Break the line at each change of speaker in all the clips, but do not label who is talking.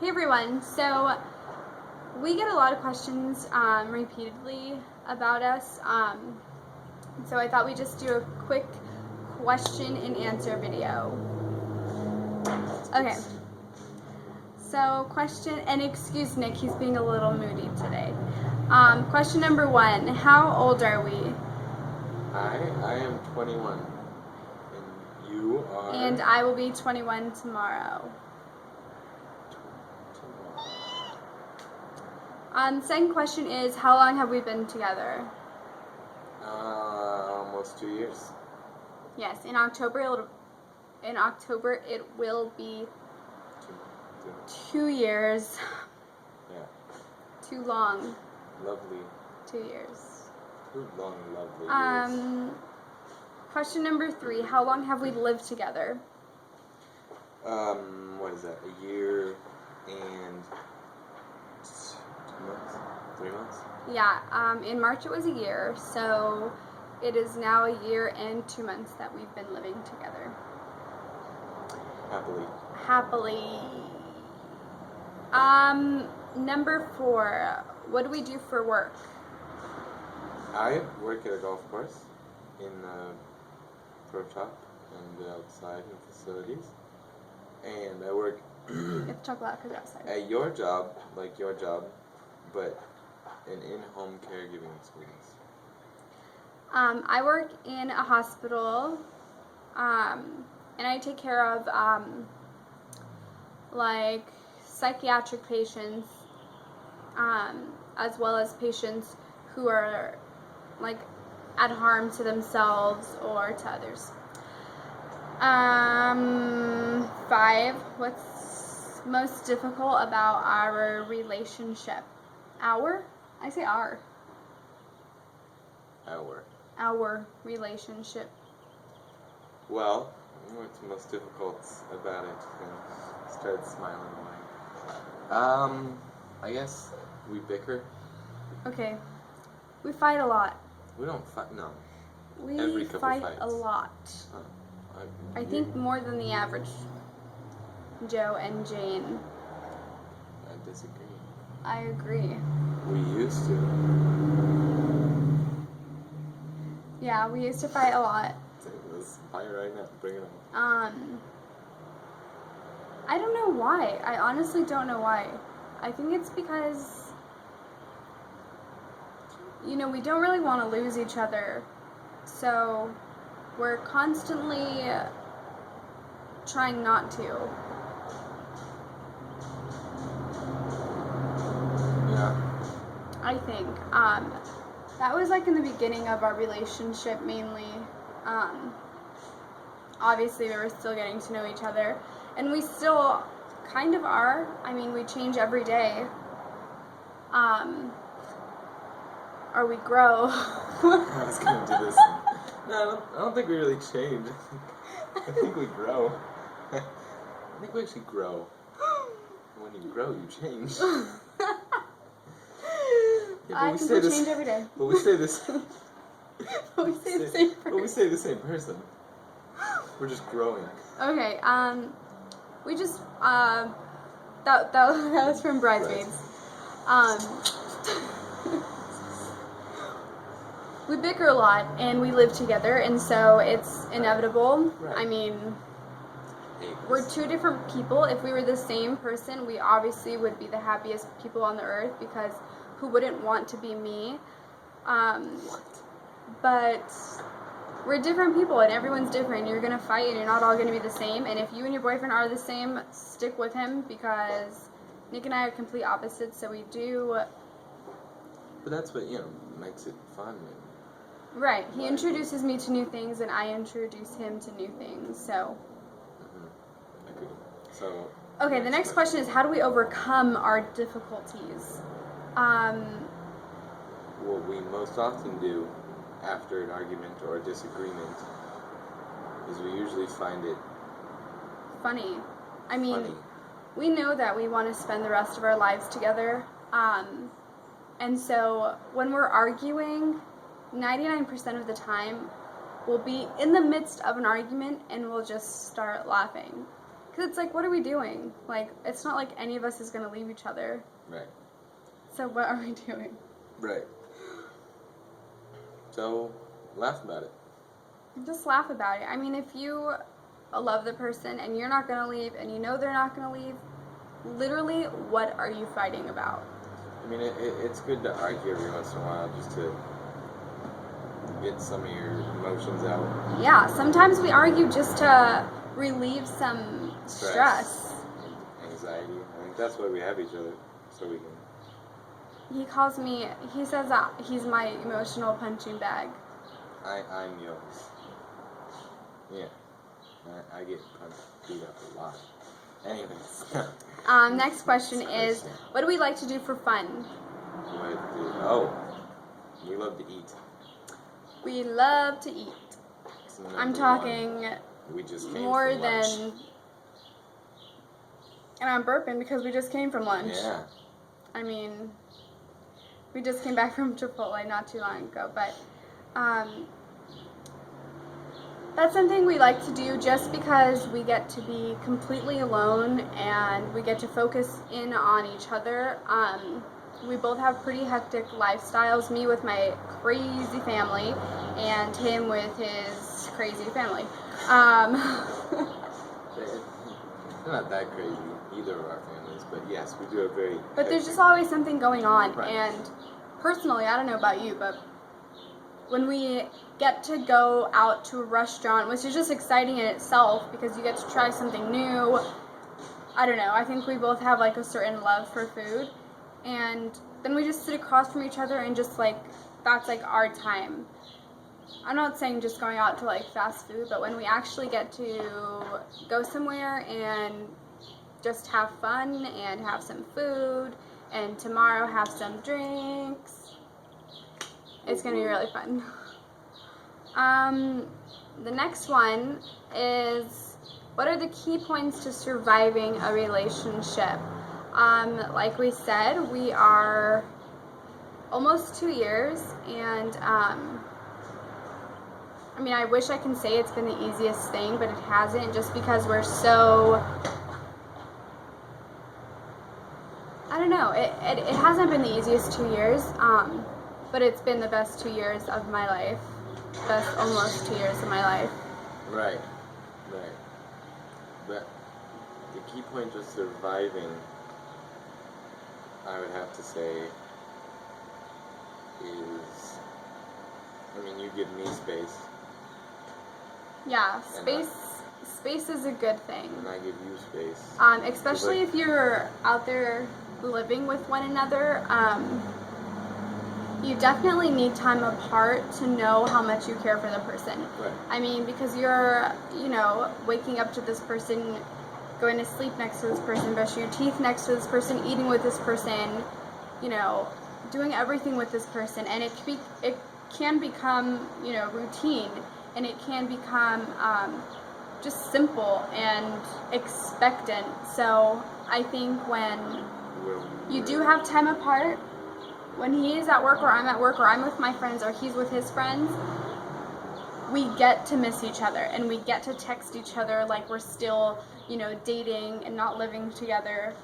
Hey everyone, so we get a lot of questions repeatedly about us, so I thought we'd just do a quick question and answer video. Okay, so question, and excuse Nick, he's being a little moody today. Question number 1, how old are we?
I am 21, and you are?
And I will be 21 tomorrow. Second question is, how long have we been together?
Almost 2 years.
Yes, in October it will be 2 years.
Yeah.
Too long.
Lovely.
2 years.
Too long, lovely years.
Question number 3, how long have we lived together?
What is that? A year and 2 months? 3 months?
Yeah, in March it was a year, so it is now a year and 2 months that we've been living together. Happily. Number 4, what do we do for work?
I work at a golf course in the pro shop and outside in facilities. And I work
You have to talk loud because you're outside.
at your job, like your job, but an in-home caregiving experience.
I work in a hospital, and I take care of like psychiatric patients, as well as patients who are like at harm to themselves or to others. 5, what's most difficult about our relationship? I say our. Our relationship.
Well, what's most difficult about it? And started smiling away. I guess we bicker.
Okay. We fight a lot.
We don't fight. No.
We
Every couple
fight
fights.
a lot. I think more than the average Joe and Jane.
I disagree.
I agree.
We used to.
Yeah, we used to fight a lot.
Let's fight right now. Bring it on.
I don't know why. I honestly don't know why. I think it's because, we don't really want to lose each other. So we're constantly trying not to.
Yeah.
I think. That was like in the beginning of our relationship mainly. Obviously we were still getting to know each other, and we still kind of are. I mean, we change every day. Or we grow.
I was going to do this. No, I don't think we really change. I think we grow. I think we actually grow. When you grow, you change. Yeah,
I think we change every day.
But we stay the same.
But we stay the same person.
But we stay the same person. We're just growing.
Okay, we just, that was from Bridesmaids. We bicker a lot, and we live together, and so it's inevitable.
Right.
I mean, we're 2 different people. If we were the same person, we obviously would be the happiest people on the earth, because who wouldn't want to be me? But we're different people, and everyone's different. You're going to fight, and you're not all going to be the same. And if you and your boyfriend are the same, stick with him, because Nick and I are complete opposites, so we do.
But that's what, makes it fun.
Right. He introduces me to new things, and I introduce him to new things, so.
Agreed. So.
Okay, the next question is, how do we overcome our difficulties?
What we most often do after an argument or a disagreement is we usually find it
funny. I mean,
funny.
We know that we want to spend the rest of our lives together, and so when we're arguing, 99% of the time, we'll be in the midst of an argument and we'll just start laughing. Because it's like, what are we doing? Like, it's not like any of us is going to leave each other.
Right.
So what are we doing?
Right. So, laugh about it.
Just laugh about it. I mean, if you love the person and you're not going to leave and you know they're not going to leave, literally, what are you fighting about?
I mean, it's good to argue every once in a while just to get some of your emotions out.
Yeah, sometimes we argue just to relieve some stress.
And anxiety. I think that's why we have each other, so we can...
He says that he's my emotional punching bag.
I'm yours. Yeah. I get punched, beat up a lot. Anyways.
Next question is, what do we like to do for fun?
We love to eat.
We love to eat. I'm talking
we just came
more
from lunch.
than... And I'm burping because we just came from lunch.
Yeah.
I mean, we just came back from Chipotle not too long ago, but that's something we like to do just because we get to be completely alone and we get to focus in on each other. We both have pretty hectic lifestyles, me with my crazy family and him with his crazy family.
It's not that crazy, either of our families, but yes, we do a very...
But there's just always something going on,
right.
And personally, I don't know about you, but when we get to go out to a restaurant, which is just exciting in itself because you get to try something new, I don't know, I think we both have like a certain love for food, and then we just sit across from each other and just like, that's like our time. I'm not saying just going out to like fast food, but when we actually get to go somewhere and just have fun and have some food and tomorrow have some drinks, it's going to be really fun. The next one is, what are the key points to surviving a relationship? Like we said, we are almost 2 years, and I mean, I wish I can say it's been the easiest thing, but it hasn't, just because we're so, I don't know, it hasn't been the easiest 2 years, but it's been the best 2 years of my life, best almost 2 years of my life.
Right. But the key point to surviving, I would have to say, is, I mean, you give me space.
Yeah, space is a good thing.
And I give you space.
Especially if you're out there living with one another, you definitely need time apart to know how much you care for the person.
Right.
I mean, because you're, waking up to this person, going to sleep next to this person, brushing your teeth next to this person, eating with this person, doing everything with this person, and it can become, routine, and it can become just simple and expectant. So I think when you do have time apart, when he is at work or I'm at work or I'm with my friends or he's with his friends, we get to miss each other and we get to text each other like we're still, dating and not living together.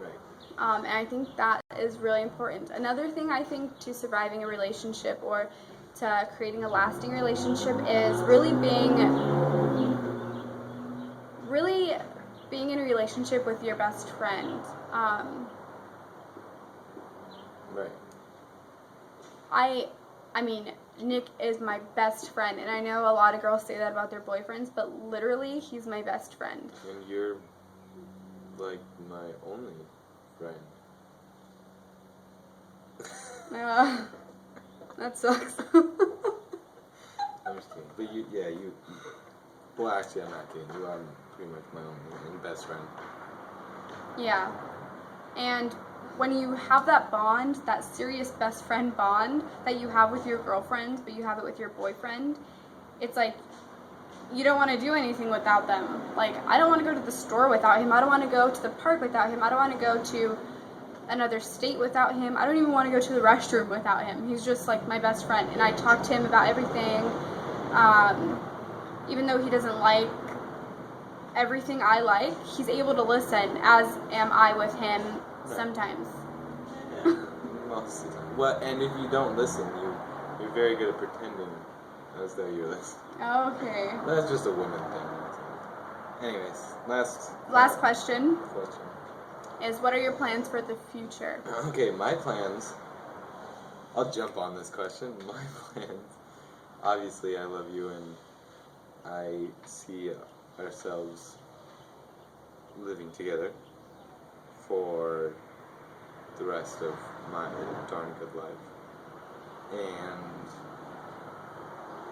Right.
And I think that is really important. Another thing I think to surviving a relationship or to creating a lasting relationship is really being in a relationship with your best friend.
Right.
I mean, Nick is my best friend, and I know a lot of girls say that about their boyfriends, but literally, he's my best friend.
And you're, like, my only friend.
That sucks.
I'm just kidding. But you, well, actually, I'm not kidding. You are pretty much my only and best friend.
Yeah. And when you have that bond, that serious best friend bond that you have with your girlfriend, but you have it with your boyfriend, it's like you don't want to do anything without them. Like, I don't want to go to the store without him. I don't want to go to the park without him. I don't want to go to another state without him. I don't even want to go to the restroom without him. He's just like my best friend, and I talk to him about everything, even though he doesn't like everything I like, he's able to listen, as am I with him sometimes.
Yeah, most of the time. Well, and if you don't listen, you're very good at pretending as though you're listening.
Okay.
That's just a woman thing. Anyways,
Last question
question.
is, what are your plans for the future?
Okay, my plans. I'll jump on this question. My plans. Obviously, I love you, and I see ourselves living together for the rest of my darn good life. And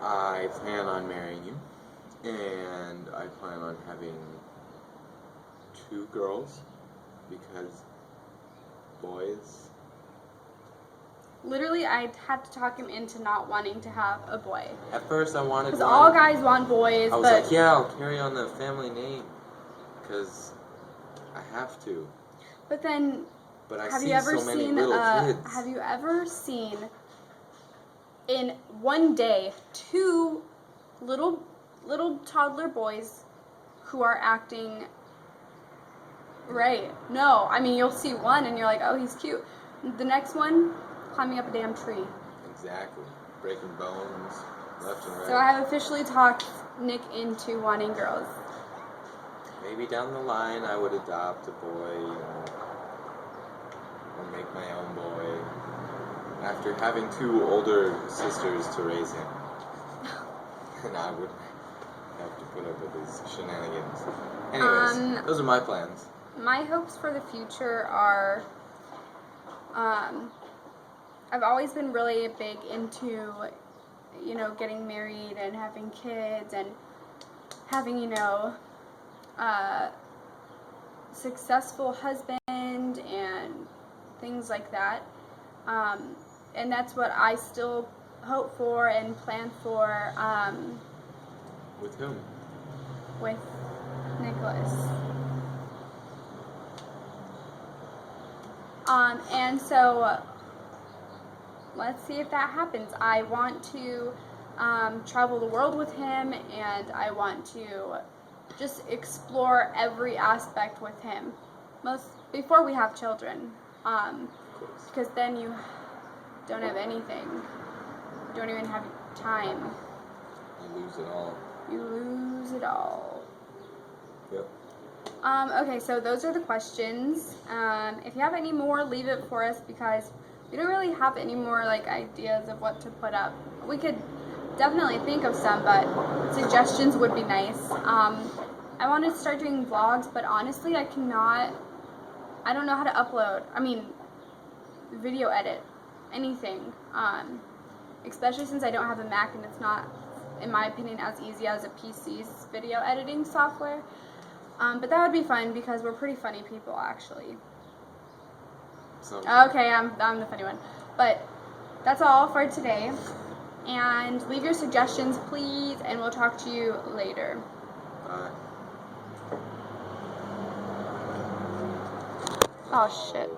I plan on marrying you, and I plan on having 2 girls, because boys...
Literally, I had to talk him into not wanting to have a boy.
At first I wanted
Because
one.
all guys want boys,
I was like, yeah, I'll carry on the family name, because I have to.
But then,
But I
have
see
you ever
so many
seen?
little kids.
Have you ever seen in one day 2 little toddler boys who are acting right? No, I mean, you'll see one and you're like, oh, he's cute. The next one, climbing up a damn tree.
Exactly. Breaking bones left and right.
So I have officially talked Nick into wanting girls.
Maybe down the line I would adopt a boy, you know, or make my own boy. After having 2 older sisters to raise him. And I would have to put up with his shenanigans. Anyways, those are my plans.
My hopes for the future are, I've always been really big into, you know, getting married and having kids and having, you know, a successful husband and things like that. And that's what I still hope for and plan for.
With whom?
With Nicholas. And so let's see if that happens. I want to travel the world with him, and I want to just explore every aspect with him. Before we have children, because then you don't have anything. You don't even have time.
You lose it all.
You lose it all.
Yep.
Okay, so those are the questions. If you have any more, leave it for us, because we don't really have any more like ideas of what to put up. We could definitely think of some, but suggestions would be nice. I want to start doing vlogs, but honestly, I don't know how to upload. I mean, video edit, anything. Especially since I don't have a Mac and it's not, in my opinion, as easy as a PC's video editing software. But that would be fun because we're pretty funny people, actually. Okay, I'm the funny one. But that's all for today. And leave your suggestions, please, and we'll talk to you later.
Bye.
Oh, shit.